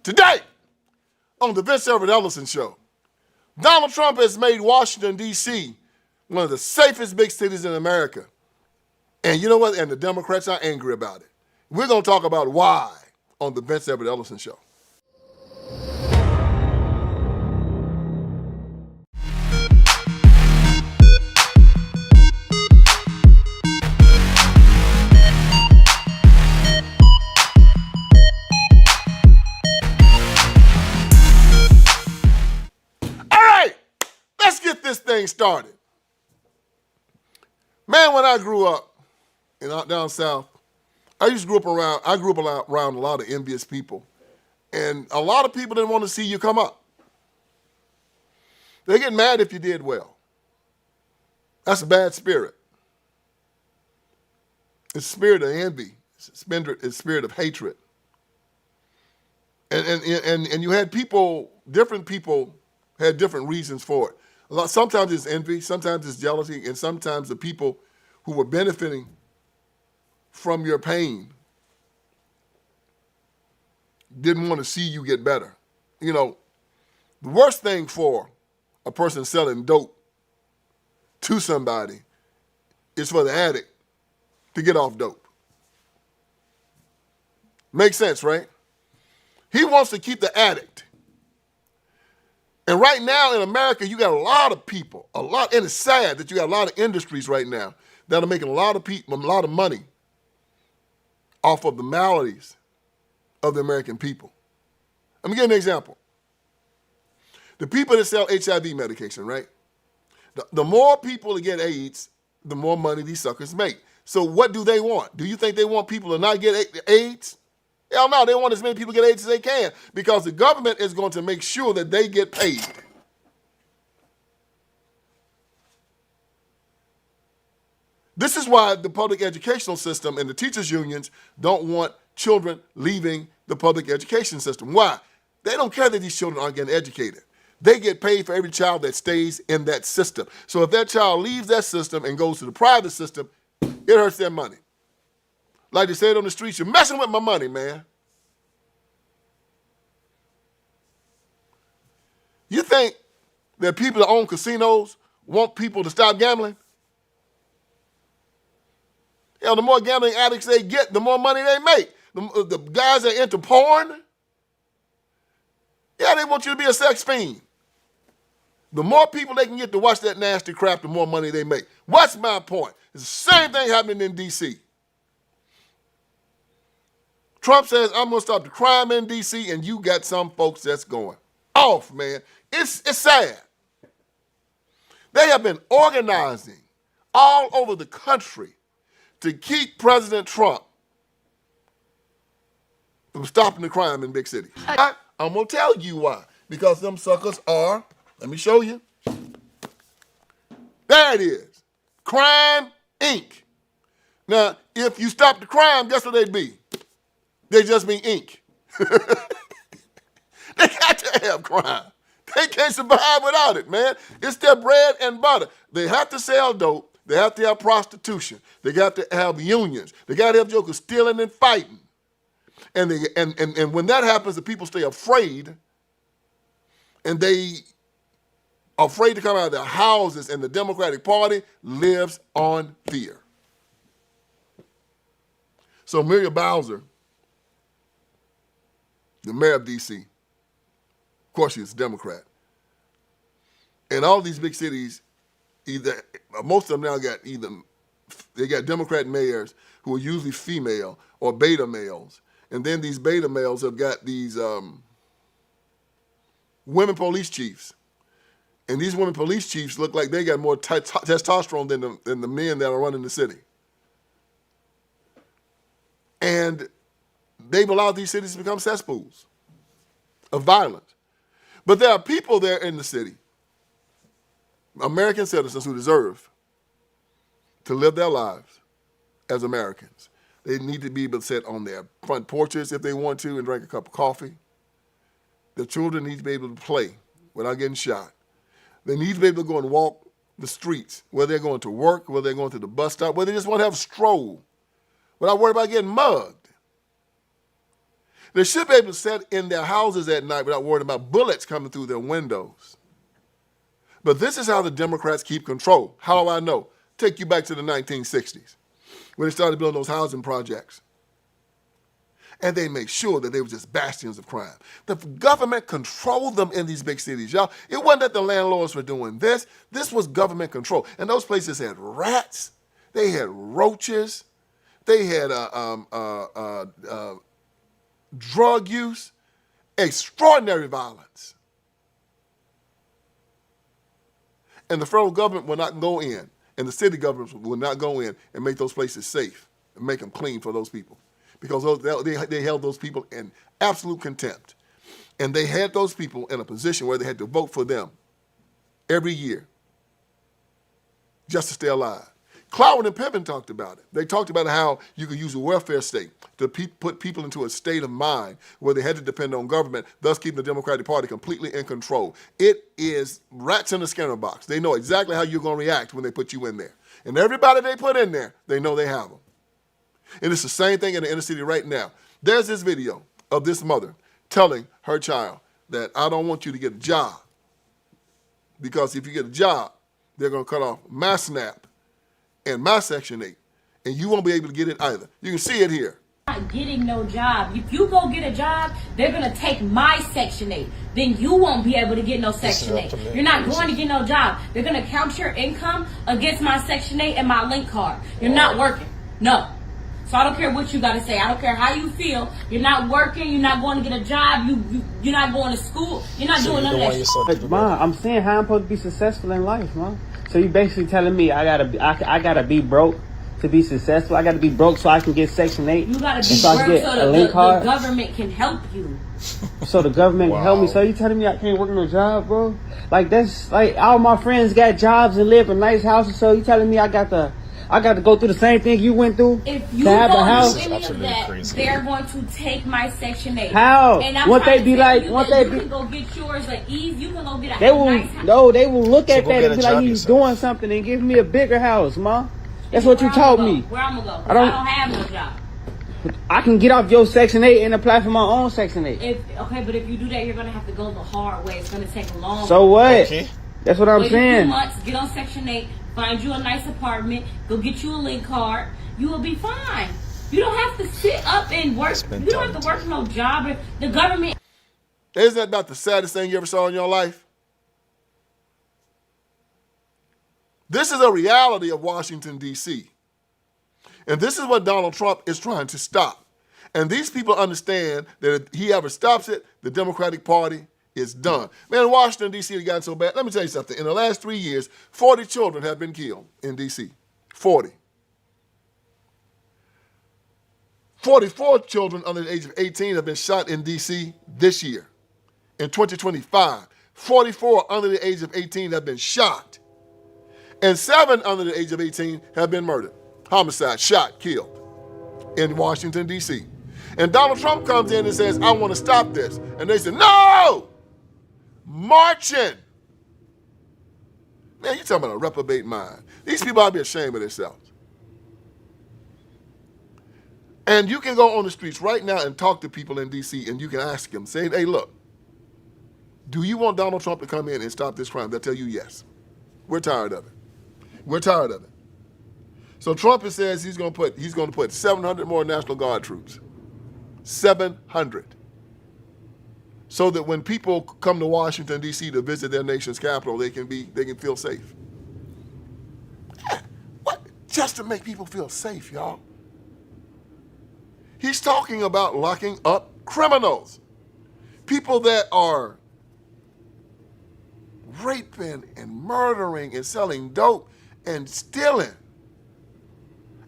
Today, on the Everett Ellison Show, Donald Trump has made Washington, D.C. one of the safest big cities in America. And you know what? And the Democrats are angry about it. We're going to talk about why on the Everett Ellison Show. Let's get this thing started. Man, when I grew up down south, I grew up around a lot of envious people. And a lot of people didn't want to see you come up. They get mad if you did well. That's a bad spirit. It's a spirit of envy. It's a spirit of hatred. And you had different people had different reasons for it. Sometimes it's envy, sometimes it's jealousy, and sometimes the people who were benefiting from your pain didn't want to see you get better. You know, the worst thing for a person selling dope to somebody is for the addict to get off dope. Makes sense, right? He wants to keep the addict. And right now in America, you got a lot of people, and it's sad that you got a lot of industries right now that are making a lot of money off of the maladies of the American people. Let me give you an example. The people that sell HIV medication, right? The more people that get AIDS, the more money these suckers make. So what do they want? Do you think they want people to not get AIDS? Hell no, they want as many people to get AIDS as they can because the government is going to make sure that they get paid. This is why the public educational system and the teachers' unions don't want children leaving the public education system. Why? They don't care that these children aren't getting educated. They get paid for every child that stays in that system. So if that child leaves that system and goes to the private system, it hurts their money. Like they said on the streets, you're messing with my money, man. You think that people that own casinos want people to stop gambling? Hell, the more gambling addicts they get, the more money they make. The guys that are into porn, yeah, they want you to be a sex fiend. The more people they can get to watch that nasty crap, the more money they make. What's my point? It's the same thing happening in D.C. Trump says, I'm going to stop the crime in D.C., and you got some folks that's going off, man. It's sad. They have been organizing all over the country to keep President Trump from stopping the crime in big cities. I'm going to tell you why. Because them suckers are, let me show you. There it is. Crime Inc. Now, if you stop the crime, guess what they'd be? They just mean ink. They got to have crime. They can't survive without it, man. It's their bread and butter. They have to sell dope. They have to have prostitution. They got to have unions. They got to have jokers stealing and fighting. And when that happens, the people stay afraid, and they are afraid to come out of their houses, and the Democratic Party lives on fear. So Muriel Bowser, the mayor of D.C., of course she's a Democrat. And all these big cities, most of them now they got Democrat mayors who are usually female or beta males. And then these beta males have got these women police chiefs. And these women police chiefs look like they got more testosterone than the men that are running the city. And they've allowed these cities to become cesspools of violence. But there are people there in the city, American citizens who deserve to live their lives as Americans. They need to be able to sit on their front porches if they want to and drink a cup of coffee. The children need to be able to play without getting shot. They need to be able to go and walk the streets, whether they're going to work, whether they're going to the bus stop, whether they just want to have a stroll without worrying about getting mugged. They should be able to sit in their houses at night without worrying about bullets coming through their windows. But this is how the Democrats keep control. How do I know? Take you back to the 1960s when they started building those housing projects. And they make sure that they were just bastions of crime. The government controlled them in these big cities, y'all. It wasn't that the landlords were doing this. This was government control. And those places had rats. They had roaches. They had drug use, extraordinary violence. And the federal government will not go in, and the city governments will not go in and make those places safe and make them clean for those people. Because they held those people in absolute contempt. And they had those people in a position where they had to vote for them every year just to stay alive. Cloward and Pippin talked about it. They talked about how you could use a welfare state to put people into a state of mind where they had to depend on government, thus keeping the Democratic Party completely in control. It is rats in the scanner box. They know exactly how you're going to react when they put you in there. And everybody they put in there, they know they have them. And it's the same thing in the inner city right now. There's this video of this mother telling her child that I don't want you to get a job because if you get a job, they're going to cut off my SNAP and my Section 8, and you won't be able to get it either. You can see it here. Not getting no job. If you go get a job, they're going to take my Section 8. Then you won't be able to get no Section 8. You're not going to get no job. They're going to count your income against my Section 8 and my link card. You're not working. No. So I don't care what you got to say. I don't care how you feel. You're not working. You're not going to get a job. You're not going to school. You're not doing none of that shit. Mom, I'm saying how I'm supposed to be successful in life, Mom. So you basically telling me I gotta be broke to be successful. I gotta be broke so I can get Section 8. You gotta be broke so the government can help you. So the government can help me. So you telling me I can't work no job, bro? Like that's like all my friends got jobs and live in nice houses. So you telling me I got to go through the same thing you went through if you to have a house? If you don't do any of that, crazy. They're going to take my Section 8. How? Won't they be like? You can go get yours at ease. You can go get a nice house. No, they will look at that and be like, he's doing something and give me a bigger house, Mom. That's what you told me. Where I'm gonna go? I don't have no job. I can get off your Section 8 and apply for my own Section 8. Okay, but if you do that, you're gonna have to go the hard way. It's gonna take long. So what? Okay. That's what I'm saying. Wait a few months, get on Section 8. Find you a nice apartment. Go get you a link card. You will be fine. You don't have to sit up and work. You don't have to work no job. The government. Isn't that about the saddest thing you ever saw in your life? This is a reality of Washington, D.C. And this is what Donald Trump is trying to stop. And these people understand that if he ever stops it, the Democratic Party is done. Man, Washington, D.C. has gotten so bad. Let me tell you something. In the last 3 years, 40 children have been killed in D.C. 40. 44 children under the age of 18 have been shot in D.C. this year. In 2025, 44 under the age of 18 have been shot. And 7 under the age of 18 have been murdered. Homicide, shot, killed in Washington, D.C. And Donald Trump comes in and says, I want to stop this. And they say, no! Marching. Man, you're talking about a reprobate mind. These people ought to be ashamed of themselves. And you can go on the streets right now and talk to people in D.C. and you can ask them, say, hey, look, do you want Donald Trump to come in and stop this crime? They'll tell you yes. We're tired of it. We're tired of it. So Trump says he's going to put 700 more National Guard troops. 700. So that when people come to Washington, D.C. to visit their nation's capital, they can feel safe. What? Just to make people feel safe, y'all. He's talking about locking up criminals. People that are raping and murdering and selling dope and stealing.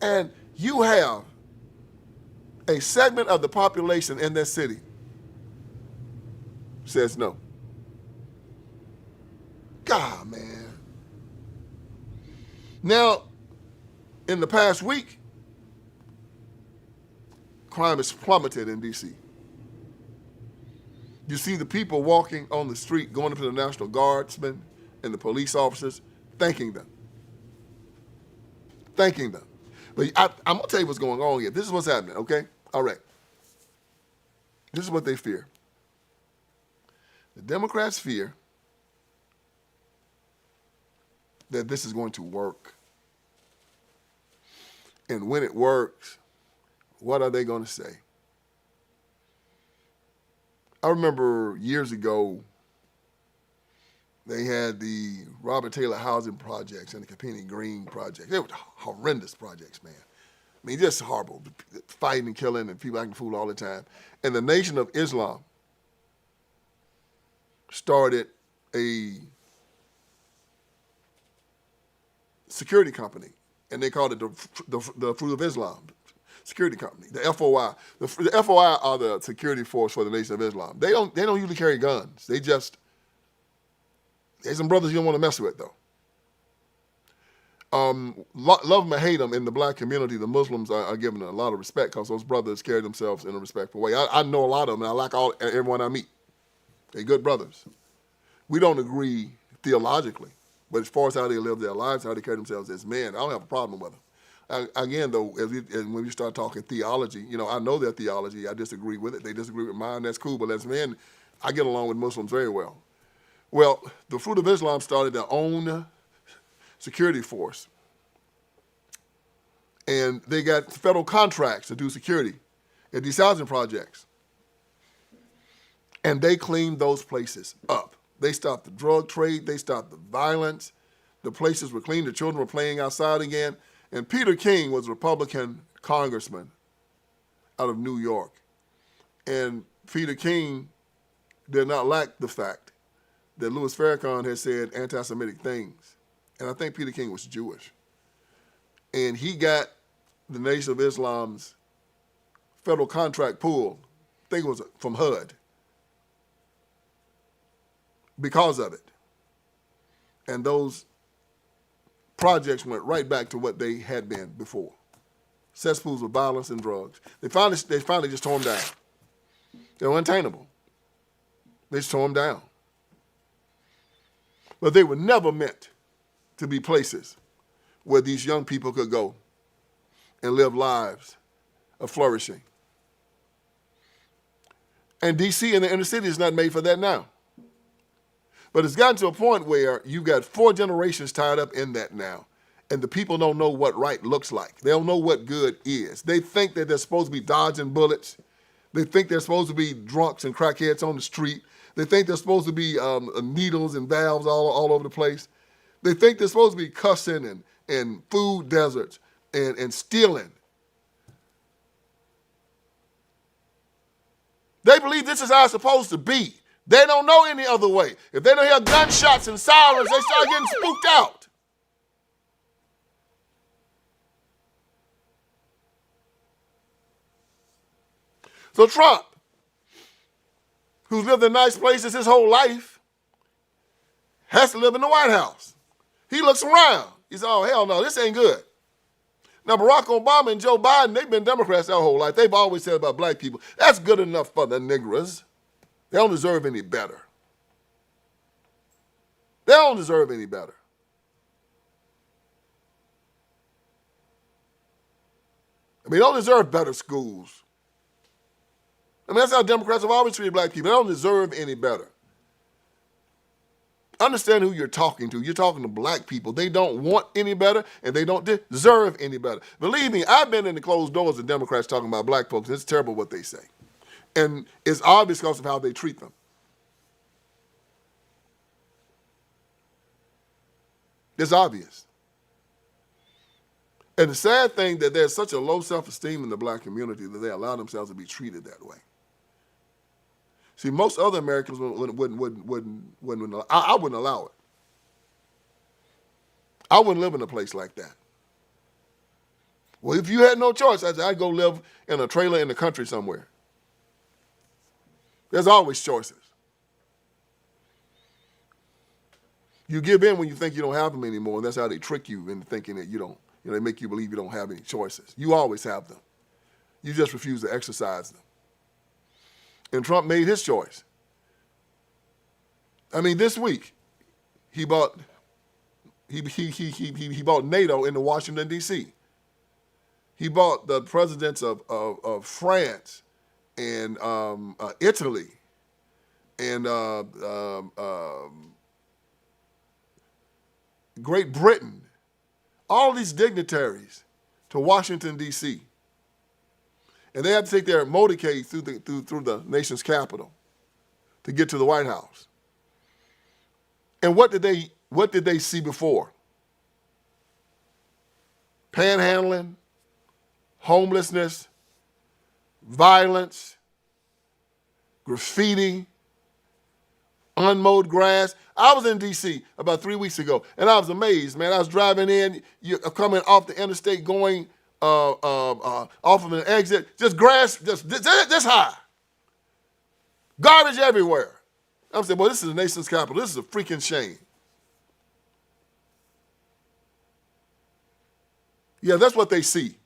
And you have a segment of the population in that city says no. God, man. Now, in the past week, crime has plummeted in D.C. You see the people walking on the street, going up to the National Guardsmen and the police officers, thanking them. Thanking them. But I'm going to tell you what's going on here. This is what's happening, okay? All right. This is what they fear. The Democrats fear that this is going to work. And when it works, what are they going to say? I remember years ago, they had the Robert Taylor housing projects and the Capini Green project. They were horrendous projects, man. I mean, just horrible. Fighting and killing and people acting fool all the time. And the Nation of Islam started a security company, and they called it the Fruit of Islam security company, the FOI. The FOI are the security force for the Nation of Islam. They don't usually carry guns. There's some brothers you don't want to mess with, though. Love them or hate them, in the black community, the Muslims are given a lot of respect because those brothers carry themselves in a respectful way. I know a lot of them, and I like everyone I meet. They're good brothers. We don't agree theologically, but as far as how they live their lives, how they carry themselves as men, I don't have a problem with them. Again, though, when we start talking theology, I know their theology. I disagree with it. They disagree with mine. That's cool. But as men, I get along with Muslims very well. Well, the Fruit of Islam started their own security force. And they got federal contracts to do security at these housing projects. And they cleaned those places up. They stopped the drug trade. They stopped the violence. The places were clean. The children were playing outside again. And Peter King was a Republican congressman out of New York. And Peter King did not like the fact that Louis Farrakhan had said anti-Semitic things. And I think Peter King was Jewish. And he got the Nation of Islam's federal contract pulled, I think it was from HUD, because of it. And those projects went right back to what they had been before. Cesspools of violence and drugs. They finally just tore them down. They were untainable. They just tore them down. But they were never meant to be places where these young people could go and live lives of flourishing. And D.C. and the inner city is not made for that now. But it's gotten to a point where you've got 4 generations tied up in that now. And the people don't know what right looks like. They don't know what good is. They think that they're supposed to be dodging bullets. They think they're supposed to be drunks and crackheads on the street. They think they're supposed to be needles and valves all over the place. They think they're supposed to be cussing and food deserts and stealing. They believe this is how it's supposed to be. They don't know any other way. If they don't hear gunshots and sirens, they start getting spooked out. So Trump, who's lived in nice places his whole life, has to live in the White House. He looks around. He says, oh, hell no, this ain't good. Now, Barack Obama and Joe Biden, they've been Democrats their whole life. They've always said about black people, that's good enough for the niggers. They don't deserve any better. They don't deserve any better. I mean, they don't deserve better schools. I mean, that's how Democrats have always treated black people. They don't deserve any better. Understand who you're talking to. You're talking to black people. They don't want any better, and they don't deserve any better. Believe me, I've been in the closed doors of Democrats talking about black folks, and it's terrible what they say. And it's obvious because of how they treat them. It's obvious. And the sad thing that there's such a low self-esteem in the black community that they allow themselves to be treated that way. See, most other Americans wouldn't I wouldn't allow it. I wouldn't live in a place like that. Well, if you had no choice, I'd go live in a trailer in the country somewhere. There's always choices. You give in when you think you don't have them anymore, and that's how they trick you into thinking that you don't. They make you believe you don't have any choices. You always have them. You just refuse to exercise them. And Trump made his choice. I mean, this week, he bought NATO into Washington, D.C. He bought the presidents of France and Italy, and Great Britain, all these dignitaries to Washington, D.C. And they have to take their motorcade through the nation's capital to get to the White House. And what did they see before? Panhandling, homelessness, violence, graffiti, unmowed grass. I was in D.C. about 3 weeks ago, and I was amazed, man. I was driving in, coming off the interstate, going off of an exit, just grass, just this high. Garbage everywhere. I'm saying, boy, this is the nation's capital. This is a freaking shame. Yeah, that's what they see.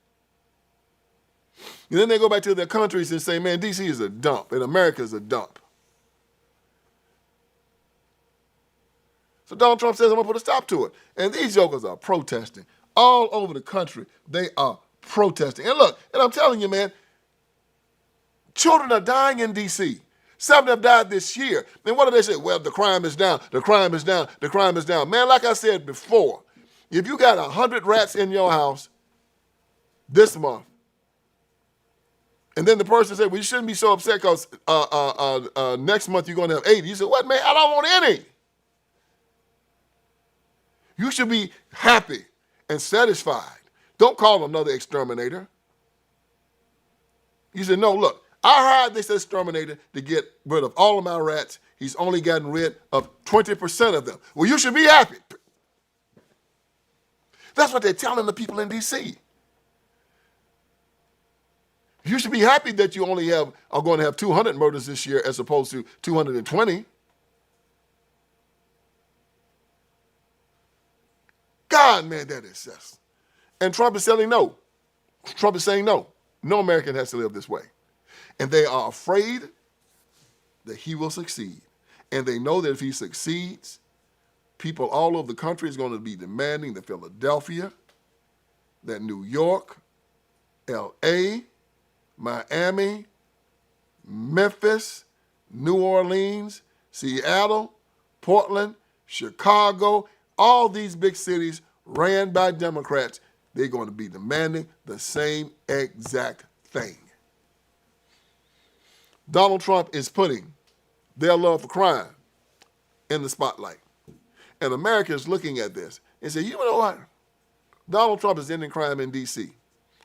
And then they go back to their countries and say, man, D.C. is a dump, and America is a dump. So Donald Trump says, I'm going to put a stop to it. And these jokers are protesting. All over the country, they are protesting. And look, and I'm telling you, man, children are dying in D.C. 7 have died this year. And what do they say? Well, the crime is down, the crime is down, the crime is down. Man, like I said before, if you got 100 rats in your house this month, and then the person said, well, you shouldn't be so upset because next month you're going to have 80. You said, what, man? I don't want any. You should be happy and satisfied. Don't call another exterminator. You said, no, look, I hired this exterminator to get rid of all of my rats. He's only gotten rid of 20% of them. Well, you should be happy. That's what they're telling the people in D.C. You should be happy that you only are going to have 200 murders this year as opposed to 220. God, man, that is just. And Trump is saying no. Trump is saying no. No American has to live this way. And they are afraid that he will succeed. And they know that if he succeeds, people all over the country is going to be demanding that Philadelphia, that New York, L.A., Miami, Memphis, New Orleans, Seattle, Portland, Chicago, all these big cities ran by Democrats, they're going to be demanding the same exact thing. Donald Trump is putting their love for crime in the spotlight. And America is looking at this and saying, you know what? Donald Trump is ending crime in D.C.,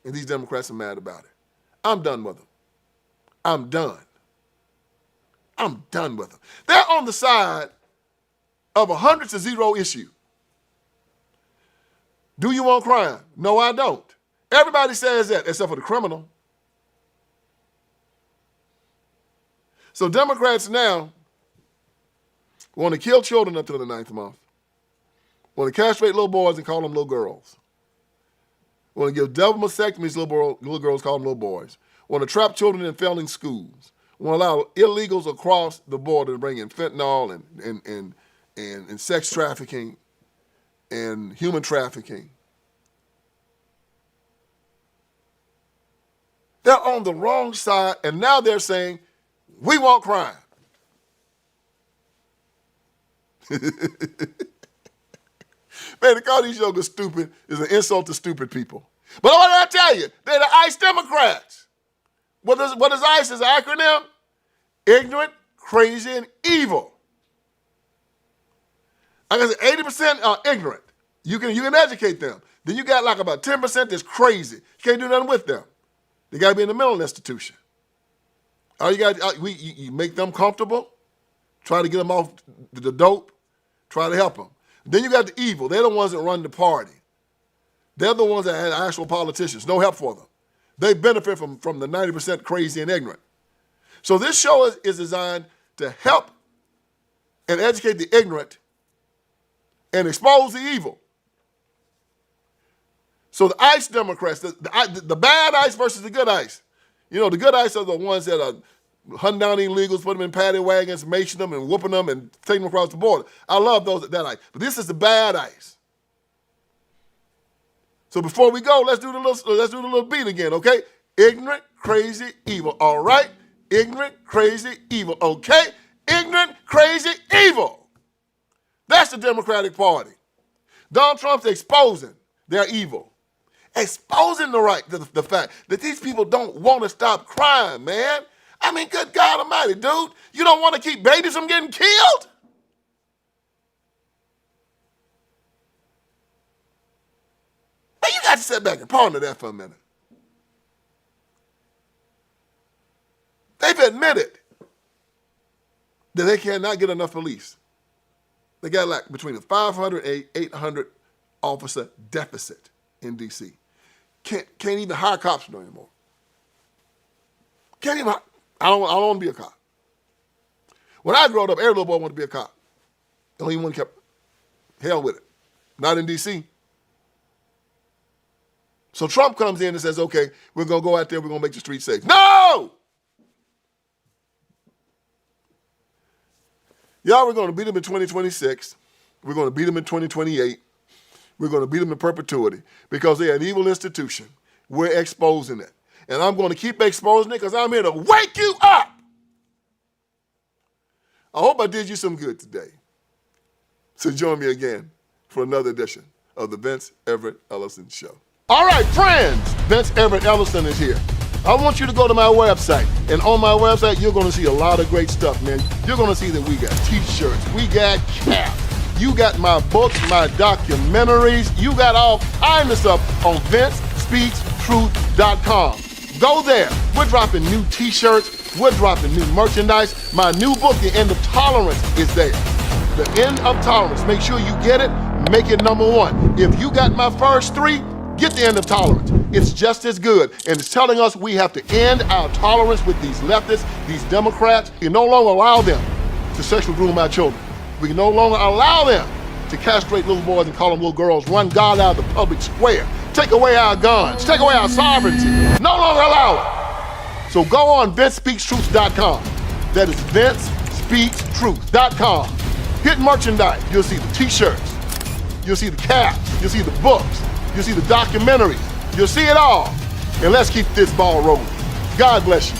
and these Democrats are mad about it. I'm done with them. I'm done. I'm done with them. They're on the side of a 100-0 issue. Do you want crime? No, I don't. Everybody says that except for the criminal. So Democrats now want to kill children up to the 9th month, want to castrate little boys and call them little girls, want to give double mastectomies, little girls, call them little boys, want to trap children in failing schools, want to allow illegals across the border to bring in fentanyl and sex trafficking and human trafficking. They're on the wrong side, and now they're saying, we want crime. Man, to call these jokers stupid is an insult to stupid people. But what did I tell you? They're the ICE Democrats. What is ICE as an acronym? Ignorant, crazy, and evil. Like I said, 80% are ignorant. You can educate them. Then you got like about 10% that's crazy. You can't do nothing with them. They got to be in the mental institution. All you got, you make them comfortable, try to get them off the dope, try to help them. Then you got the evil. They're the ones that run the party. They're the ones that are actual politicians. No help for them. They benefit from the 90% crazy and ignorant. So this show is designed to help and educate the ignorant and expose the evil. So the ICE Democrats, the bad ICE versus the good ICE. You know, the good ICE are the ones that are hunting down illegals, put them in paddy wagons, macing them and whooping them and taking them across the border. I love that ICE. But this is the bad ICE. So before we go, let's do the little beat again, okay? Ignorant, crazy, evil. All right? Ignorant, crazy, evil. Okay? Ignorant, crazy, evil. That's the Democratic Party. Donald Trump's exposing their evil. Exposing the fact that these people don't want to stop crime, man. I mean, good God Almighty, dude. You don't want to keep babies from getting killed? Man, you got to sit back and ponder that for a minute. They've admitted that they cannot get enough police. They got like between a 500 and 800 officer deficit in D.C. Can't even hire cops no anymore. Can't even. I don't want to be a cop. When I grew up, every little boy wanted to be a cop. The only one kept hell with it. Not in D.C. So Trump comes in and says, okay, we're going to go out there, we're going to make the streets safe. No! Y'all, we're going to beat them in 2026. We're going to beat them in 2028. We're going to beat them in perpetuity because they're an evil institution. We're exposing it. And I'm going to keep exposing it because I'm here to wake you up. I hope I did you some good today. So join me again for another edition of the Vince Everett Ellison Show. All right, friends, Vince Everett Ellison is here. I want you to go to my website. And on my website, you're going to see a lot of great stuff, man. You're going to see that we got t-shirts, we got caps. You got my books, my documentaries. You got all kinds of stuff on VinceSpeaksTruth.com. Go there. We're dropping new t-shirts. We're dropping new merchandise. My new book, The End of Tolerance, is there. The End of Tolerance. Make sure you get it. Make it #1. If you got my first 3, get The End of Tolerance. It's just as good. And it's telling us we have to end our tolerance with these leftists, these Democrats. We can no longer allow them to sexually groom our children. We can no longer allow them to castrate little boys and call them little girls, run God out of the public square, take away our guns, take away our sovereignty. No longer allow it. So go on VinceSpeaksTruth.com. That is VinceSpeaksTruth.com. Hit merchandise. You'll see the t-shirts. You'll see the caps. You'll see the books. You'll see the documentaries. You'll see it all. And let's keep this ball rolling. God bless you.